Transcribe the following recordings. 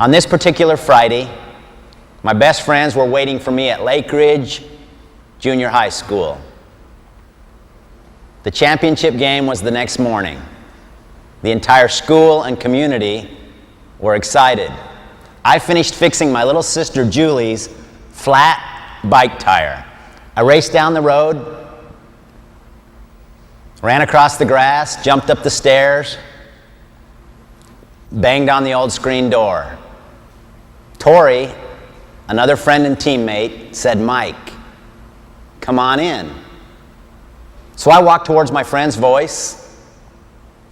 On this particular Friday, my best friends were waiting for me at Lake Ridge Junior High School. The championship game was the next morning. The entire school and community were excited. I finished fixing my little sister Julie's flat bike tire. I raced down the road, ran across the grass, jumped up the stairs, banged on the old screen door. Tori, another friend and teammate, said, "Mike, come on in." So I walked towards my friend's voice.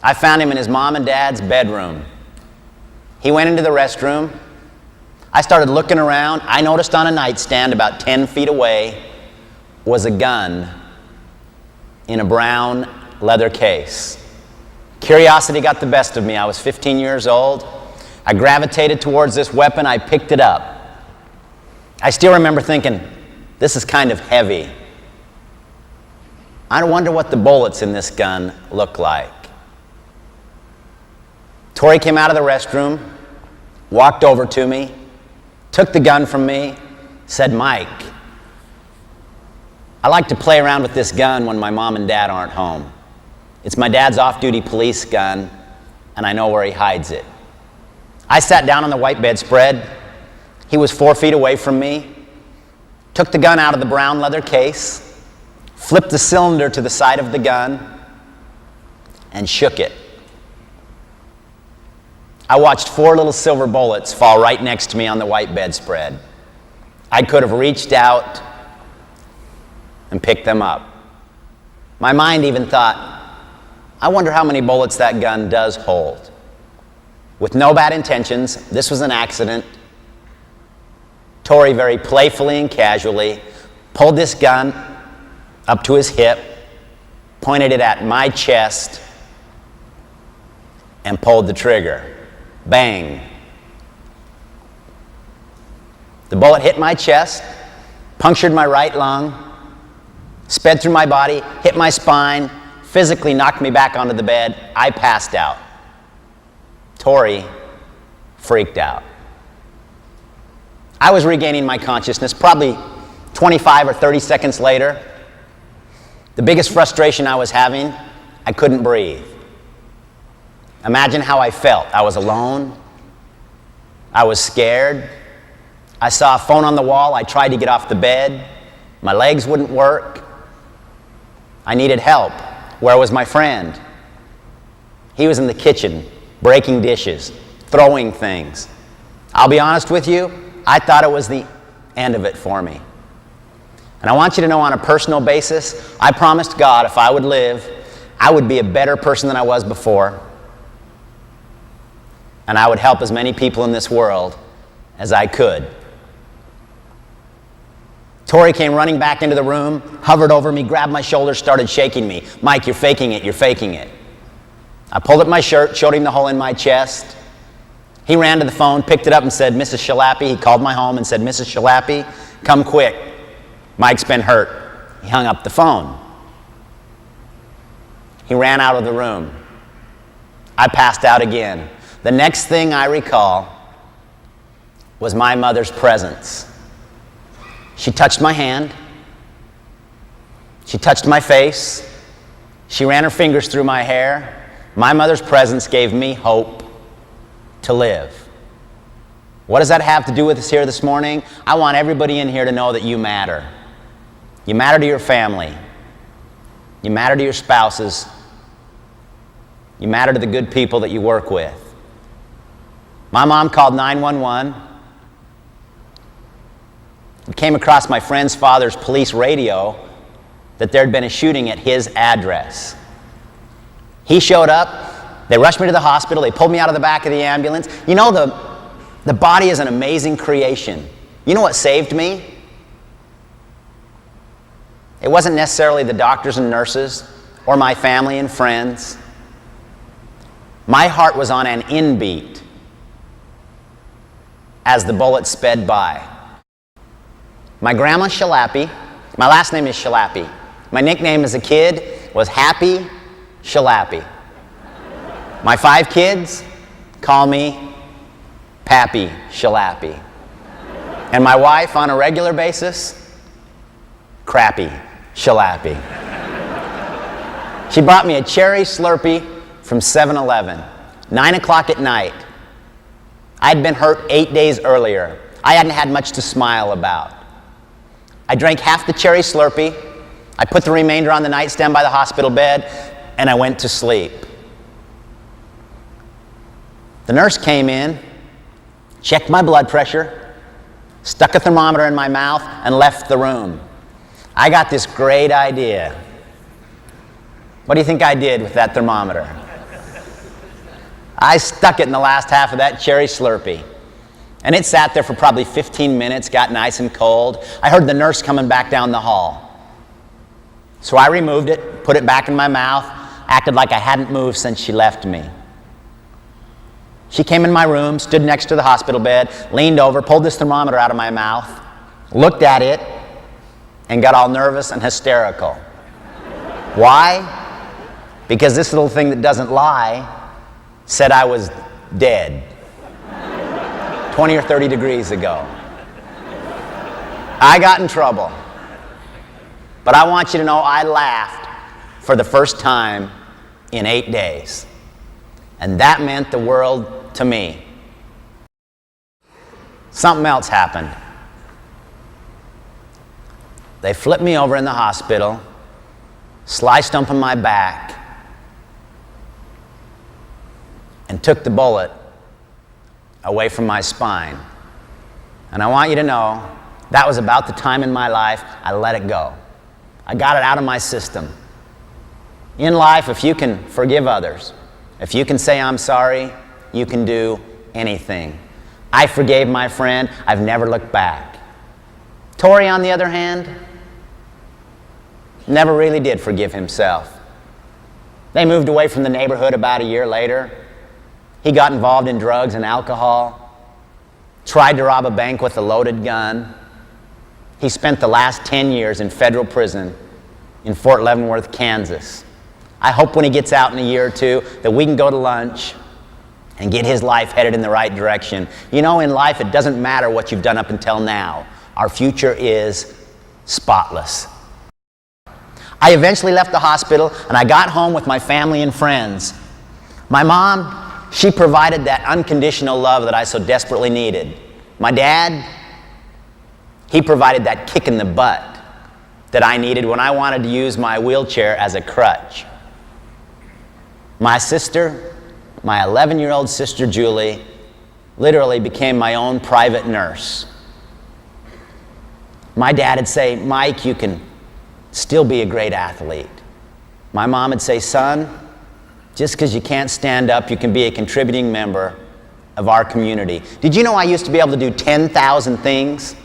I found him in his mom and dad's bedroom. He went into the restroom. I started looking around. I noticed on a nightstand about 10 feet away was a gun in a brown leather case. Curiosity got the best of me. I was 15 years old. I gravitated towards this weapon. I picked it up. I still remember thinking, this is kind of heavy. I wonder what the bullets in this gun look like. Tori came out of the restroom, walked over to me, took the gun from me, said, "Mike, I like to play around with this gun when my mom and dad aren't home. It's my dad's off-duty police gun, and I know where he hides it." I sat down on the white bedspread. He was 4 feet away from me, took the gun out of the brown leather case, flipped the cylinder to the side of the gun, and shook it. I watched 4 little silver bullets fall right next to me on the white bedspread. I could have reached out and picked them up. My mind even thought, I wonder how many bullets that gun does hold. With no bad intentions, this was an accident. Tori very playfully and casually pulled this gun up to his hip, pointed it at my chest, and pulled the trigger. Bang. The bullet hit my chest, punctured my right lung, sped through my body, hit my spine, physically knocked me back onto the bed. I passed out. Tori freaked out. I was regaining my consciousness probably 25 or 30 seconds later. The biggest frustration I was having, I couldn't breathe. Imagine how I felt. I was alone. I was scared. I saw a phone on the wall. I tried to get off the bed. My legs wouldn't work. I needed help. Where was my friend? He was in the kitchen, breaking dishes, throwing things. I'll be honest with you, I thought it was the end of it for me. And I want you to know on a personal basis, I promised God if I would live, I would be a better person than I was before. And I would help as many people in this world as I could. Tori came running back into the room, hovered over me, grabbed my shoulder, started shaking me. "Mike, you're faking it, you're faking it." I pulled up my shirt, showed him the hole in my chest. He ran to the phone, picked it up and said, "Mrs. Schlappi." He called my home and said, "Mrs. Schlappi, come quick. Mike's been hurt." He hung up the phone. He ran out of the room. I passed out again. The next thing I recall was my mother's presence. She touched my hand. She touched my face. She ran her fingers through my hair. My mother's presence gave me hope to live. What does that have to do with us here this morning? I want everybody in here to know that you matter. You matter to your family. You matter to your spouses. You matter to the good people that you work with. My mom called 911. It came across my friend's father's police radio that there had been a shooting at his address. He showed up. They rushed me to the hospital. They pulled me out of the back of the ambulance. You know, the body is an amazing creation. You know what saved me? It wasn't necessarily the doctors and nurses or my family and friends. My heart was on an in-beat as the bullet sped by. My grandma Schlappi, my last name is Schlappi. My nickname as a kid was Happy Schlappi. My 5 kids call me Pappy Schlappi. And my wife, on a regular basis, Crappy Schlappi. She brought me a cherry Slurpee from 7-Eleven, 9 o'clock at night. I'd been hurt 8 days earlier. I hadn't had much to smile about. I drank half the cherry Slurpee, I put the remainder on the nightstand by the hospital bed, and I went to sleep. The nurse came in, checked my blood pressure, stuck a thermometer in my mouth, and left the room. I got this great idea. What do you think I did with that thermometer? I stuck it in the last half of that cherry Slurpee. And it sat there for probably 15 minutes, got nice and cold. I heard the nurse coming back down the hall. So I removed it, put it back in my mouth, acted like I hadn't moved since she left me. She came in my room, stood next to the hospital bed, leaned over, pulled this thermometer out of my mouth, looked at it, and got all nervous and hysterical. Why? Because this little thing that doesn't lie said I was dead 20 or 30 degrees ago. I got in trouble. But I want you to know I laughed for the first time in 8 days. And that meant the world to me. Something else happened. They flipped me over in the hospital, sliced open my back, and took the bullet away from my spine. And I want you to know that was about the time in my life I let it go. I got it out of my system. In life, if you can forgive others, if you can say I'm sorry, you can do anything. I forgave my friend. I've never looked back. Tori, on the other hand, never really did forgive himself. They moved away from the neighborhood about a year later. He got involved in drugs and alcohol, tried to rob a bank with a loaded gun. He spent the last 10 years in federal prison in Fort Leavenworth, Kansas. I hope when he gets out in a year or two that we can go to lunch and get his life headed in the right direction. You know, in life, it doesn't matter what you've done up until now. Our future is spotless. I eventually left the hospital, and I got home with my family and friends. My mom, she provided that unconditional love that I so desperately needed. My dad, he provided that kick in the butt that I needed when I wanted to use my wheelchair as a crutch. My sister, my 11-year-old sister Julie, literally became my own private nurse. My dad would say, Mike, you can still be a great athlete. My mom would say, son, just because you can't stand up, you can be a contributing member of our community. Did you know I used to be able to do 10,000 things?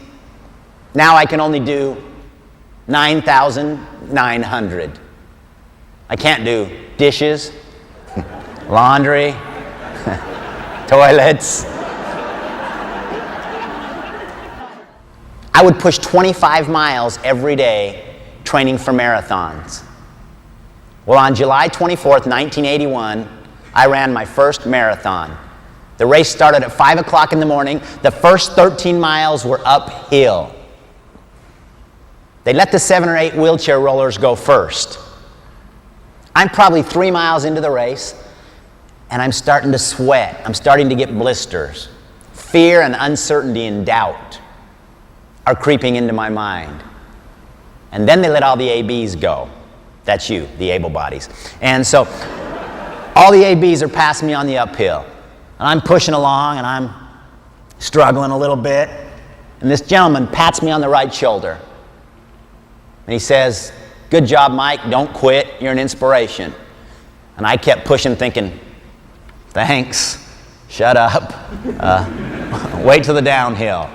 Now I can only do 9,900. I can't do dishes, laundry, toilets. I would push 25 miles every day training for marathons. Well, on July 24th, 1981, I ran my first marathon. The race started at 5 o'clock in the morning. The first 13 miles were uphill. They let the 7 or 8 wheelchair rollers go first. I'm probably 3 miles into the race, and I'm starting to sweat. I'm starting to get blisters. Fear and uncertainty and doubt are creeping into my mind. And then they let all the ABs go. That's you, the able bodies. And so all the ABs are passing me on the uphill. And I'm pushing along, and I'm struggling a little bit. And this gentleman pats me on the right shoulder. And he says, good job, Mike. Don't quit. You're an inspiration. And I kept pushing, thinking, thanks. Shut up. Wait till the downhill.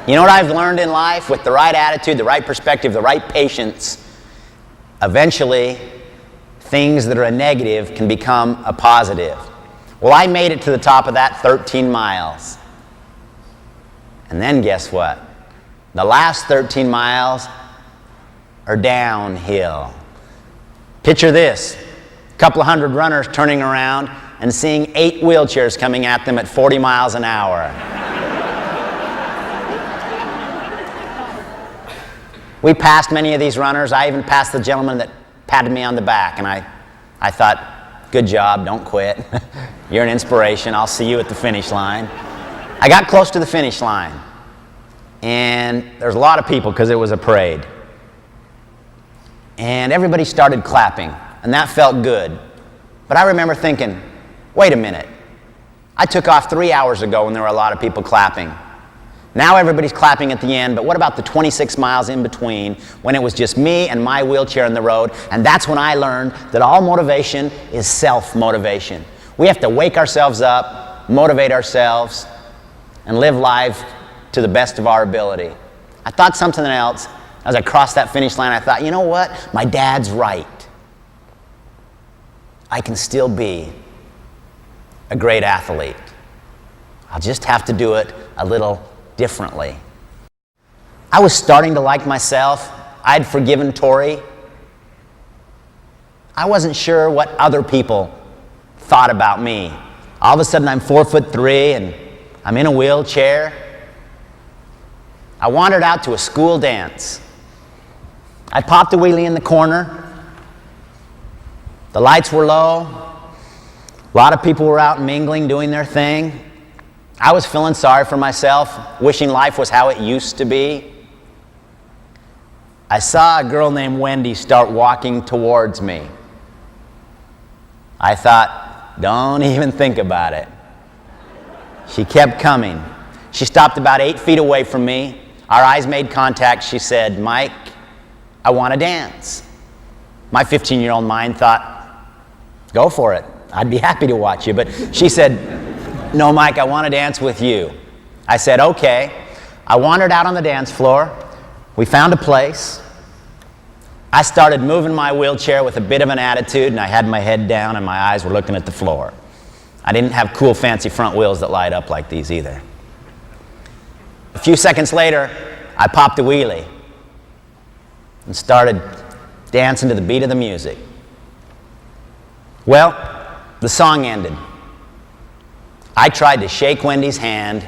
You know what I've learned in life? With the right attitude, the right perspective, the right patience, eventually things that are a negative can become a positive. Well, I made it to the top of that 13 miles. And then guess what? The last 13 miles are downhill. Picture this. A couple of hundred runners turning around and seeing 8 wheelchairs coming at them at 40 miles an hour. We passed many of these runners. I even passed the gentleman that patted me on the back, and I thought, good job, don't quit. You're an inspiration. I'll see you at the finish line. I got close to the finish line, and there's a lot of people because it was a parade. And everybody started clapping, and that felt good. But I remember thinking, wait a minute. I took off 3 hours ago when there were a lot of people clapping. Now everybody's clapping at the end, but what about the 26 miles in between when it was just me and my wheelchair in the road? And that's when I learned that all motivation is self-motivation. We have to wake ourselves up, motivate ourselves, and live life to the best of our ability. I thought something else. As I crossed that finish line, I thought, you know what? My dad's right. I can still be a great athlete. I'll just have to do it a little differently. I was starting to like myself. I'd forgiven Tori. I wasn't sure what other people thought about me. All of a sudden I'm 4'3" and I'm in a wheelchair. I wandered out to a school dance. I popped a wheelie in the corner. The lights were low. A lot of people were out mingling, doing their thing. I was feeling sorry for myself, wishing life was how it used to be. I saw a girl named Wendy start walking towards me. I thought, don't even think about it. She kept coming. She stopped about 8 feet away from me. Our eyes made contact. She said, Mike, I want to dance. My 15-year-old mind thought, go for it. I'd be happy to watch you. But she said, no, Mike, I want to dance with you. I said, okay. I wandered out on the dance floor. We found a place. I started moving my wheelchair with a bit of an attitude, and I had my head down and my eyes were looking at the floor. I didn't have cool, fancy front wheels that light up like these either. A few seconds later, I popped a wheelie and started dancing to the beat of the music. Well, the song ended. I tried to shake Wendy's hand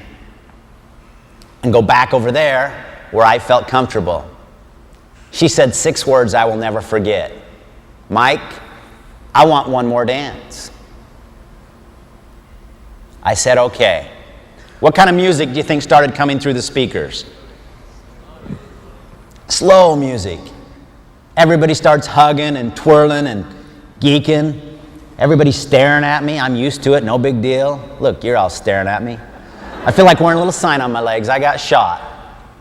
and go back over there where I felt comfortable. She said 6 words I will never forget. Mike, I want one more dance. I said, okay. What kind of music do you think started coming through the speakers? Slow music. Everybody starts hugging and twirling and geeking. Everybody's staring at me. I'm used to it, no big deal. Look, you're all staring at me. I feel like wearing a little sign on my legs. I got shot.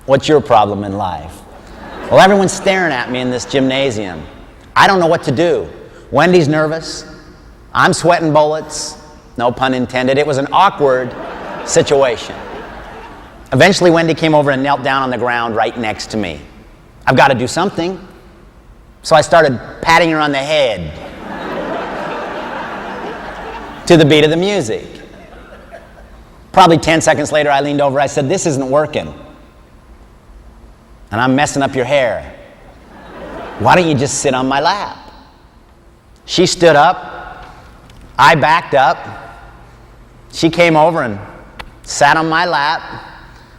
What's your problem in life? Well, everyone's staring at me in this gymnasium. I don't know what to do. Wendy's nervous. I'm sweating bullets. No pun intended. It was an awkward situation. Eventually, Wendy came over and knelt down on the ground right next to me. I've got to do something. So I started patting her on the head to the beat of the music. Probably 10 seconds later, I leaned over. I said, this isn't working. And I'm messing up your hair. Why don't you just sit on my lap? She stood up. I backed up. She came over and sat on my lap.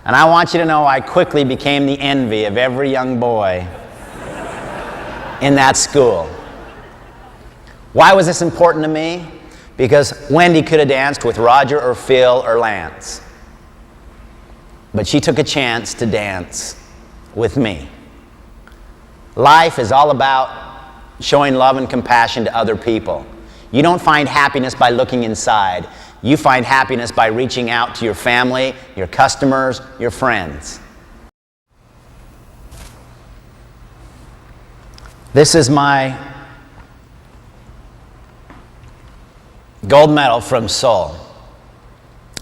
And I want you to know I quickly became the envy of every young boy in that school. Why was this important to me? Because Wendy could have danced with Roger or Phil or Lance. But she took a chance to dance with me. Life is all about showing love and compassion to other people. You don't find happiness by looking inside. You find happiness by reaching out to your family, your customers, your friends. This is my gold medal from Seoul.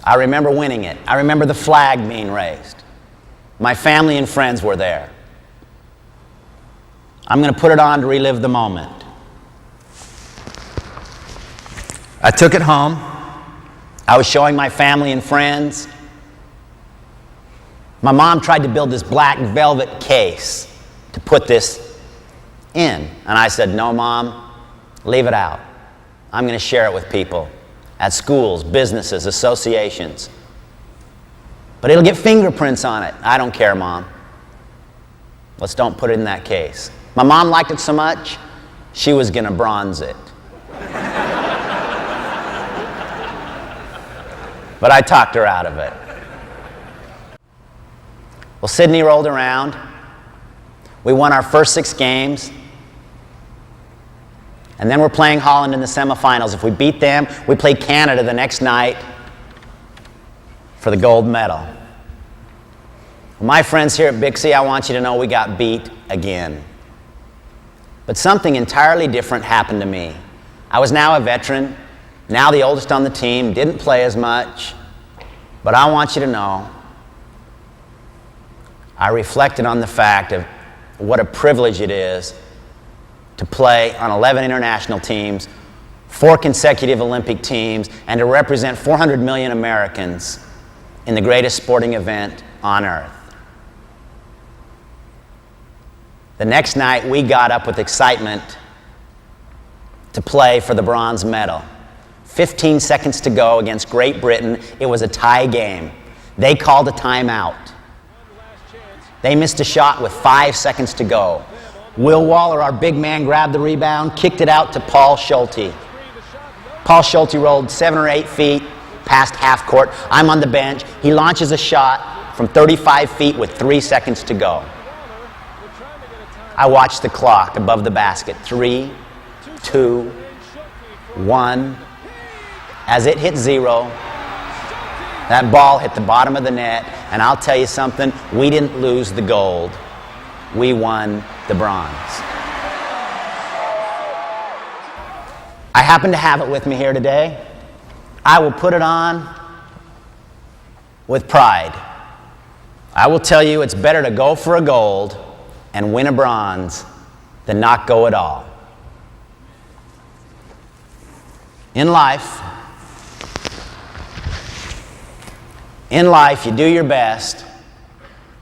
I remember winning it. I remember the flag being raised. My family and friends were there. I'm going to put it on to relive the moment. I took it home. I was showing my family and friends. My mom tried to build this black velvet case to put this in. And I said, no, Mom, leave it out. I'm going to share it with people at schools, businesses, associations. But it'll get fingerprints on it. I don't care, Mom. Let's don't put it in that case. My mom liked it so much, she was going to bronze it. But I talked her out of it. Well, Sydney rolled around. We won our first 6 games. And then we're playing Holland in the semifinals. If we beat them, we play Canada the next night for the gold medal. Well, my friends here at Bixie, I want you to know we got beat again. But something entirely different happened to me. I was now a veteran, now the oldest on the team, didn't play as much. But I want you to know, I reflected on the fact of what a privilege it is to play on 11 international teams, 4 consecutive Olympic teams, and to represent 400 million Americans in the greatest sporting event on earth. The next night, we got up with excitement to play for the bronze medal. 15 seconds to go against Great Britain. It was a tie game. They called a timeout. They missed a shot with 5 seconds to go. Will Waller, our big man, grabbed the rebound, kicked it out to Paul Schulte. Paul Schulte rolled 7 or 8 feet past half court. I'm on the bench. He launches a shot from 35 feet with 3 seconds to go. I watched the clock above the basket. 3, 2, 1. As it hit 0, that ball hit the bottom of the net, and I'll tell you something, we didn't lose the gold. We won the bronze. I happen to have it with me here today. I will put it on with pride. I will tell you it's better to go for a gold and win a bronze than not go at all. In life, you do your best,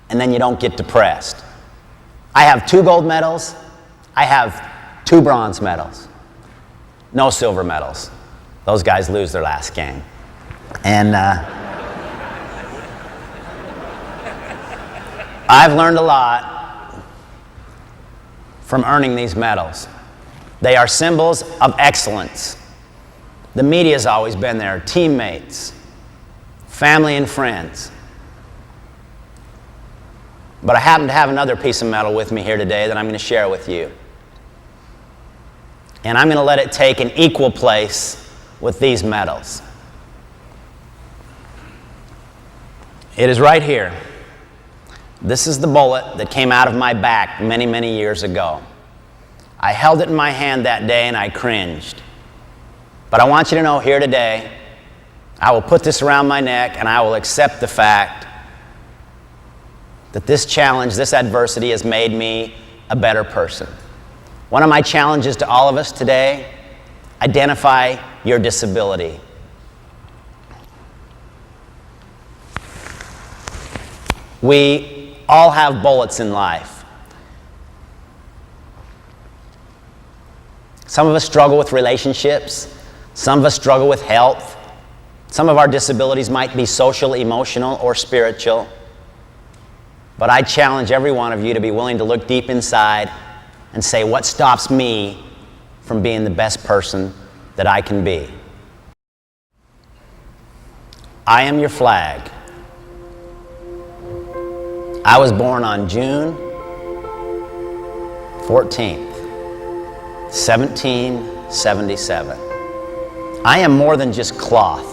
and then you don't get depressed. I have 2 gold medals. I have 2 bronze medals. No silver medals. Those guys lose their last game. And I've learned a lot from earning these medals. They are symbols of excellence. The media's always been there, teammates, family and friends. But I happen to have another piece of metal with me here today that I'm going to share with you. And I'm going to let it take an equal place with these medals. It is right here. This is the bullet that came out of my back many, many years ago. I held it in my hand that day and I cringed. But I want you to know here today, I will put this around my neck and I will accept the fact that this challenge, this adversity has made me a better person. One of my challenges to all of us today, identify your disability. We all have bullets in life. Some of us struggle with relationships. Some of us struggle with health. Some of our disabilities might be social, emotional, or spiritual. But I challenge every one of you to be willing to look deep inside and say, what stops me from being the best person that I can be? I am your flag. I was born on June 14th, 1777. I am more than just cloth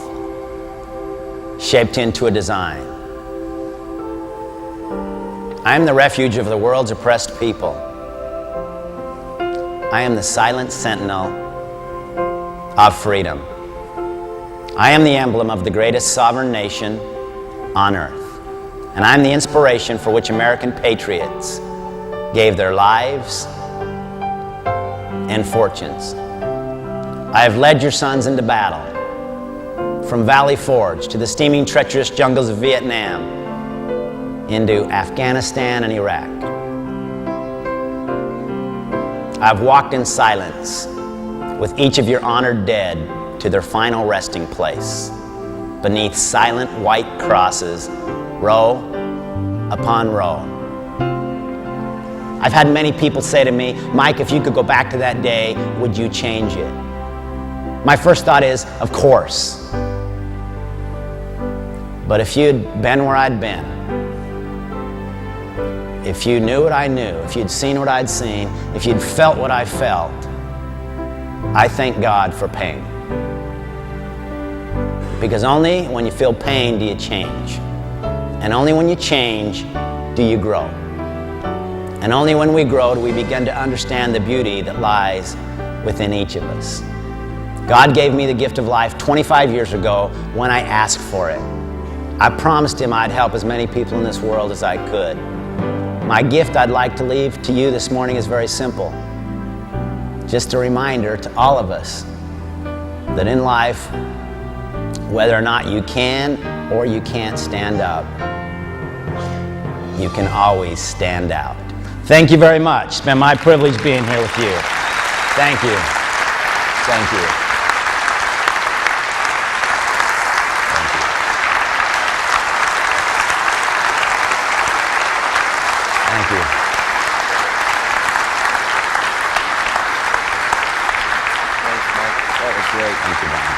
shaped into a design. I am the refuge of the world's oppressed people. I am the silent sentinel of freedom. I am the emblem of the greatest sovereign nation on earth. And I'm the inspiration for which American patriots gave their lives and fortunes. I have led your sons into battle, from Valley Forge to the steaming, treacherous jungles of Vietnam, into Afghanistan and Iraq. I've walked in silence with each of your honored dead to their final resting place beneath silent white crosses, row upon row. I've had many people say to me, Mike, if you could go back to that day, would you change it? My first thought is, of course. But if you'd been where I'd been, if you knew what I knew, if you'd seen what I'd seen, if you'd felt what I felt, I thank God for pain. Because only when you feel pain do you change. And only when you change do you grow. And only when we grow do we begin to understand the beauty that lies within each of us. God gave me the gift of life 25 years ago when I asked for it. I promised Him I'd help as many people in this world as I could. My gift I'd like to leave to you this morning is very simple. Just a reminder to all of us that in life, whether or not you can or you can't stand up, you can always stand out. Thank you very much. It's been my privilege being here with you. Thank you. Thank you. Thank you. Thanks, Mike. That was great. Thank you, Brian.